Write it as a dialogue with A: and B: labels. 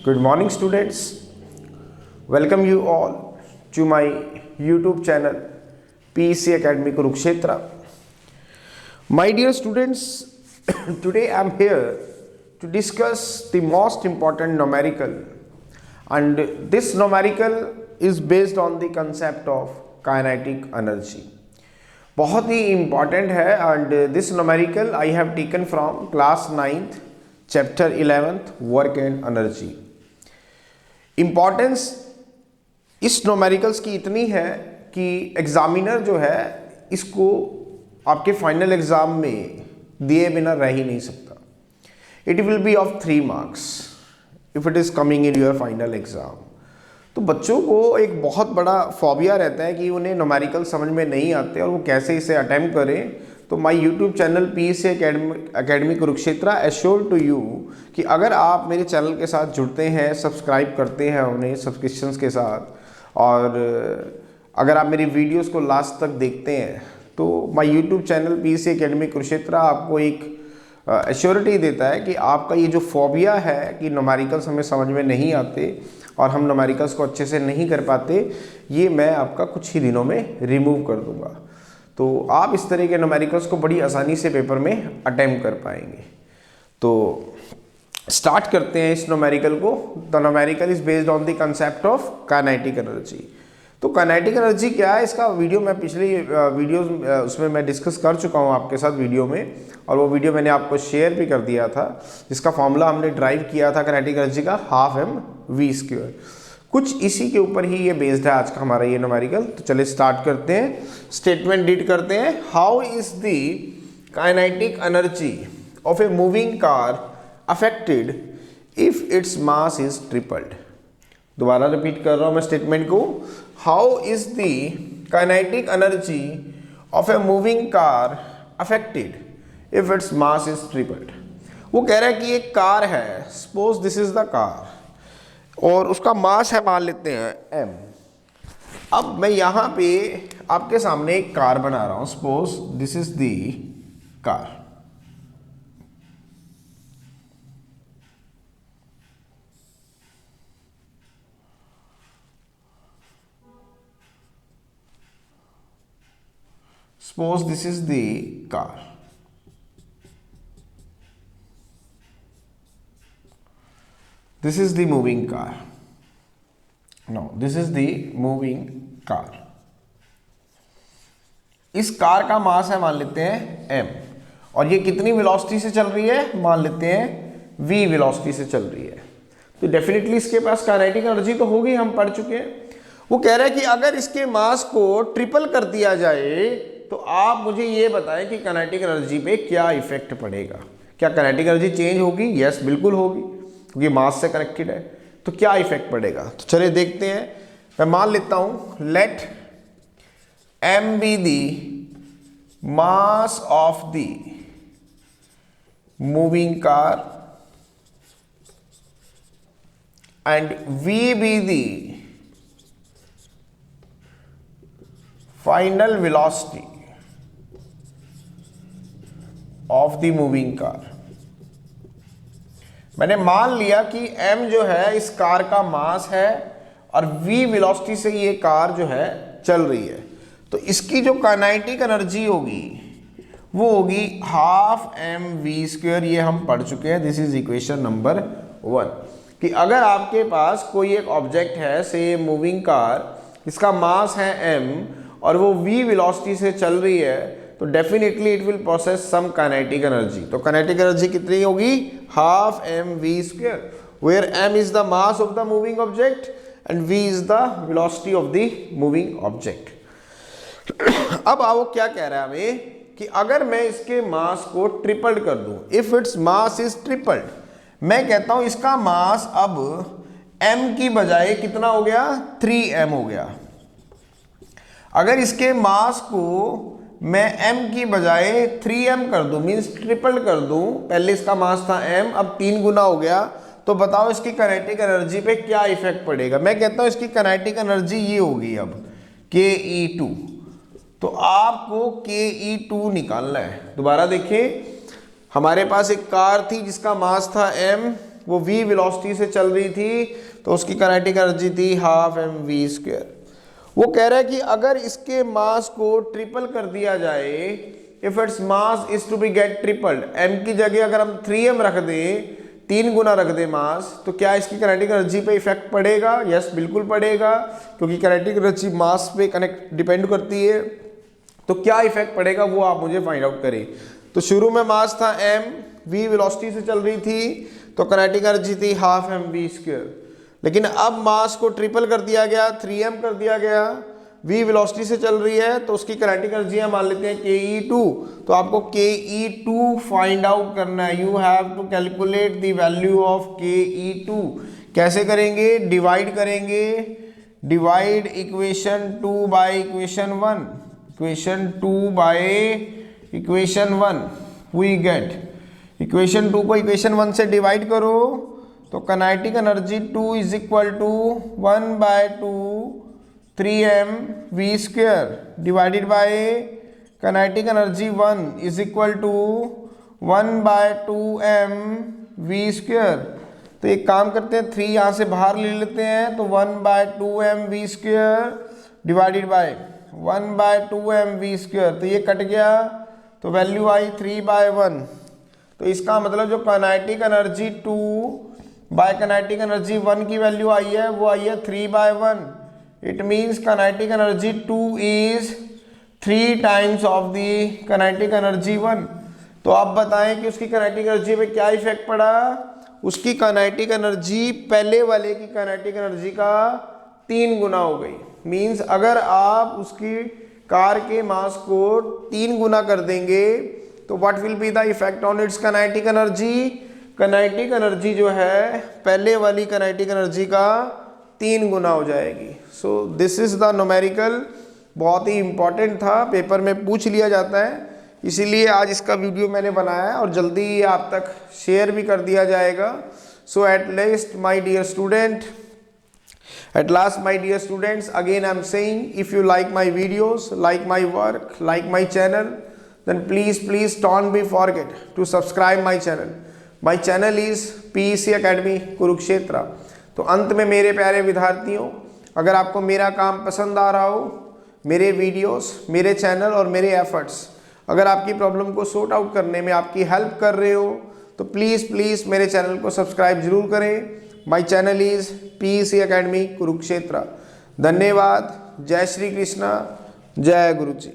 A: Good morning, students. Welcome you all to my YouTube channel PEC Academy Kurukshetra. My dear students, today I am here to discuss the most important numerical, and this numerical is based on the concept of kinetic energy. बहुत ही important है, and this numerical I have taken from class 9th chapter 11th work and energy. Importance इस numericals की इतनी है कि examiner जो है इसको आपके फाइनल एग्जाम में दिए बिना रह ही नहीं सकता. It will be of 3 marks if it is coming in your final exam. तो बच्चों को एक बहुत बड़ा फोबिया रहता है कि उन्हें नोमेरिकल समझ में नहीं आते और वो कैसे इसे अटेम्प्ट करें. तो my YouTube channel PEC academy Kurukshetra assure to you कि अगर आप मेरे चैनल के साथ जुड़ते हैं, सब्सक्राइब करते हैं उन्हें सब्सक्रिप्शंस के साथ, और अगर आप मेरी वीडियोस को लास्ट तक देखते हैं, तो my YouTube channel PEC academy Kurukshetra आपको एक एश्योरिटी देता है कि आपका ये जो फोबिया है कि न्यूमेरिकल्स हमें समझ में नहीं आते और हम न्यूमेरिकल्स को अच्छे से नहीं कर पाते, ये मैं आपका कुछ ही दिनों में रिमूव कर दूंगा. तो आप इस तरह के न्यूमेरिकल्स को बड़ी आसानी से पेपर में अटेम्प्ट कर पाएंगे. तो स्टार्ट करते हैं इस न्यूमेरिकल को. The numerical is based on the concept of kinetic energy. तो काइनेटिक एनर्जी क्या है, इसका वीडियो मैं पिछली वीडियोस उसमें मैं डिस्कस कर चुका हूँ आपके साथ वीडियो में, और वो वीडियो मैंने आपको शेयर भी कर दिया था, जिसका फॉर्मूला हमने ड्राइव किया था काइनेटिक एनर्जी का 12mv². कुछ इसी के ऊपर ही ये बेस्ड है आज का हमारा ये न्यूमेरिकल. तो चलिए स्टार्ट करते हैं, स्टेटमेंट रीड करते हैं. How is the kinetic energy of a moving car affected if its mass is tripled. दोबारा रिपीट कर रहा हूं मैं स्टेटमेंट को. How is the kinetic energy of a moving car affected if its mass is tripled. वो कह रहा है कि एक कार है, suppose this is the car, और उसका मास है मान लेते हैं m. अब मैं यहाँ पे आपके सामने एक कार बना रहा हूं, suppose this is the car. Suppose this is the car. This is the moving car. No, this is the moving car. इस कार का मास है मान लेते हैं m, और ये कितनी वेलोसिटी से चल रही है, मान लेते हैं v वेलोसिटी से चल रही है. तो डेफिनेटली इसके पास काइनेटिक एनर्जी तो होगी, हम पढ़ चुके हैं. वो कह रहा है कि अगर इसके मास को ट्रिपल कर दिया जाए तो आप मुझे ये बताएं कि काइनेटिक एनर्जी पे क्या इफेक्ट पड़ेगा. क्या काइनेटिक एनर्जी चेंज होगी? यस, बिल्कुल होगी, क्योंकि मास से कनेक्टेड है. तो क्या इफेक्ट पड़ेगा, तो चलिए देखते हैं. मैं मान लेता हूं let m be the mass of the moving car and v be the final velocity of the moving car. मैंने मान लिया कि m जो है इस कार का मास है और v वेलोसिटी से ये कार जो है चल रही है. तो इसकी जो काइनेटिक एनर्जी होगी वो होगी 12mv². ये हम पढ़ चुके हैं, दिस इज इक्वेशन नंबर 1. कि अगर आपके पास कोई एक ऑब्जेक्ट है, से मूविंग कार, इसका मास है m और वो v वेलोसिटी से चल रही है, तो definitely it will process some kinetic energy. तो काइनेटिक एनर्जी कितनी होगी? 12mv², where m is the mass of the moving object and v is the velocity of the moving object. अब आओ क्या कह रहा है हमें कि अगर मैं इसके मास को ट्रिपल्ड कर दूं, if its mass is tripled, मैं कहता हूं इसका मास अब m की बजाय कितना हो गया? 3m हो गया. अगर इसके मास को मैं m की बजाय 3m कर दूं, मीन्स ट्रिपल कर दूं, पहले इसका मास था m, अब 3 गुना हो गया, तो बताओ इसकी काइनेटिक एनर्जी पे क्या इफेक्ट पड़ेगा. मैं कहता हूं इसकी काइनेटिक एनर्जी ये होगी अब ke2. तो आपको ke2 निकालना है. दोबारा देखिए, हमारे पास एक कार थी जिसका मास था m, वो v वेलोसिटी से चल रही थी, तो उसकी काइनेटिक एनर्जी थी हाफ mv²। वो कह रहा है कि अगर इसके मास को ट्रिपल कर दिया जाए, if its mass is to be get tripled, m की जगह अगर हम 3m रख दें, 3 गुना रख दें मास, तो क्या इसकी काइनेटिक एनर्जी पे इफेक्ट पड़ेगा? यस, बिल्कुल पड़ेगा, क्योंकि काइनेटिक एनर्जी मास पे कनेक्ट डिपेंड करती है। तो क्या इफेक्ट पड़ेगा वो आप मुझे फाइंड आउट करें। तो शुरू में मास था m, v वेलोसिटी से चल रही थी, तो काइनेटिक एनर्जी थी हाफ mv²। लेकिन अब मास को ट्रिपल कर दिया गया, 3m कर दिया गया, v वेलोसिटी से चल रही है, तो उसकी काइनेटिक एनर्जी हम मान लेते हैं ke2। तो आपको ke2 फाइंड आउट करना है। You have to calculate the value of ke2। कैसे करेंगे? डिवाइड करेंगे, divide equation 2 by equation 1, equation 2 by equation 1 we get. Equation 2 को इक्वेशन 1 से डिवाइड करो, तो kinetic energy 2 is equal to 1/2 3mv² divided by kinetic energy 1 is equal to 1/2 mv²। तो एक काम करते हैं, 3 यहाँ से बाहर ले लेते हैं, तो 1/2 mv² डिवाइडेड बाय 1/2 mv²। तो ये कट गया, तो वैल्यू आई 3/1। तो इसका मतलब जो kinetic energy 2 by kinetic energy 1 की वैल्यू आई है, वो आई है 3/1। It means kinetic energy 2 is 3 times of the kinetic energy 1। तो आप बताएं कि उसकी काइनेटिक एनर्जी पे क्या इफेक्ट पड़ा? उसकी काइनेटिक एनर्जी पहले वाले की काइनेटिक एनर्जी का 3 गुना हो गई। मीन्स अगर आप उसकी कार के मास को 3 गुना कर देंगे, तो what will be the effect on it's kinetic energy? Kinetic energy जो है पहले वाली काइनेटिक एनर्जी का 3 गुना हो जाएगी। So this is the numerical, बहुत ही इंपॉर्टेंट था, पेपर में पूछ लिया जाता है, इसीलिए आज इसका वीडियो मैंने बनाया है और जल्दी ही आप तक शेयर भी कर दिया जाएगा। So at last my dear student, at last my dear students, again I am saying, if you like my videos, like my work, like my channel, then please don't be forget to subscribe my channel. My channel is PEC Academy Kurukshetra. तो अंत में मेरे प्यारे विद्यार्थियों, अगर आपको मेरा काम पसंद आ रहा हो, मेरे वीडियोस, मेरे चैनल और मेरे एफर्ट्स अगर आपकी प्रॉब्लम को सॉर्ट आउट करने में आपकी हेल्प कर रहे हो, तो प्लीज़ मेरे चैनल को सब्सक्राइब जरूर करें। My channel is PEC Academy Kurukshetra. धन्यवाद। जय श्री कृष्णा, जय गुरु जी।